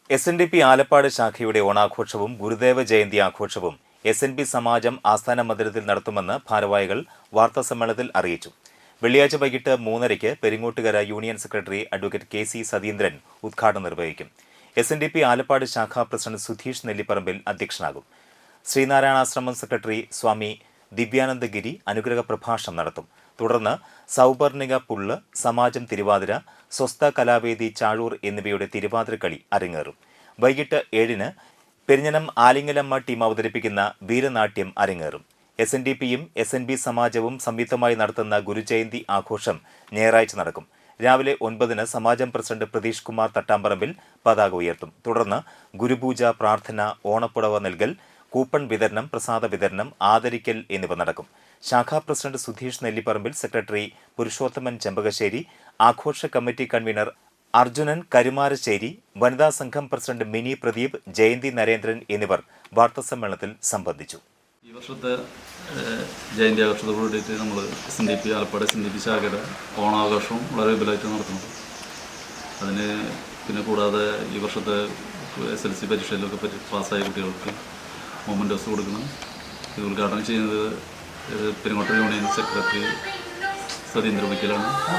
SNDP Alappad ശാഖയുടെ ഓണാഘോഷവും ഗുരുദേവ ജയന്തി ആഘോഷവും SNP സമാജം ആസ്ഥാന മന്ദിരത്തിൽ നടത്തുമെന്ന് ഭാരവാഹികൾ വാർത്താസമ്മേളനത്തിൽ അറിയിച്ചു. വെള്ളിയാഴ്ച വൈകിട്ട് 3:30-ക്ക് Peringottukara union secretary advocate KC Satheendran ഉദ്ഘാടനം നിർവഹിക്കും. SNDP ആലപ്പാട് ശാഖാ പ്രസിഡന്റ് സുധീഷ് നെല്ലിപ്പറമ്പിൽ അധ്യക്ഷനാകും. ശ്രീനാരായണാശ്രമം സെക്രട്ടറി സ്വാമി ദിവ്യാനന്ദഗിരി അനുഗ്രഹ പ്രഭാഷണം നടത്തും. തുടർന്ന് സൗപർണിക പുള്ള്, സമാജം തിരുവാതിര, സ്വസ്ഥ കലാവേദി ചാഴൂർ എന്നിവയുടെ തിരുവാതിരക്കളി അരങ്ങേറും. വൈകിട്ട് 7-ന് പെരിഞ്ഞനം ആലിങ്ങലമ്മ ടീം അവതരിപ്പിക്കുന്ന വീരനാട്യം അരങ്ങേറും. SNDPയും SNB സമാജവും സംയുക്തമായി നടത്തുന്ന ഗുരുജയന്തി ആഘോഷം ഞായറാഴ്ച നടക്കും. രാവിലെ 9-ന് സമാജം പ്രസിഡന്റ് പ്രതീഷ് കുമാർ തട്ടാമ്പറമ്പിൽ പതാക ഉയർത്തും. തുടർന്ന് ഗുരുപൂജ, പ്രാർത്ഥന, ഓണപ്പുടവ നൽകൽ, കൂപ്പൺ വിതരണം, പ്രസാദ വിതരണം, ആദരിക്കൽ എന്നിവ നടക്കും. ശാഖാ പ്രസിഡന്റ് സുധീഷ് നെല്ലിപ്പറമ്പിൽ, സെക്രട്ടറി പുരുഷോത്തമൻ ചെമ്പകശ്ശേരി, ആഘോഷ കമ്മിറ്റി കൺവീനർ അർജുനൻ കരുമാരശ്ശേരി, വനിതാ സംഘം പ്രസിഡന്റ് മിനി പ്രദീപ്, ജയന്തി നരേന്ദ്രൻ എന്നിവർ വാർത്താസമ്മേളനത്തിൽ സംബന്ധിച്ചു. ഈ വർഷത്തെ ജയന്തി ആഘോഷത്തോട് കൂടിയിട്ട് നമ്മൾ SNDP ആലപ്പാട് SNDP ശാഖയുടെ ഓണാഘോഷവും വളരെ വിപുലമായിട്ട് നടത്തുന്നത്. അതിന് പിന്നെ കൂടാതെ ഈ വർഷത്തെ SLC പരീക്ഷയിലൊക്കെ പാസ്സായ കുട്ടികൾക്ക് മൊമെൻറ്റോസ് കൊടുക്കണം. ഇത് ഉദ്ഘാടനം ചെയ്യുന്നത് പെരിങ്ങോട്ടൂർ യൂണിയൻ സെക്രട്ടറി സതീന്ദ്രൻ വയ്ക്കലാണ്.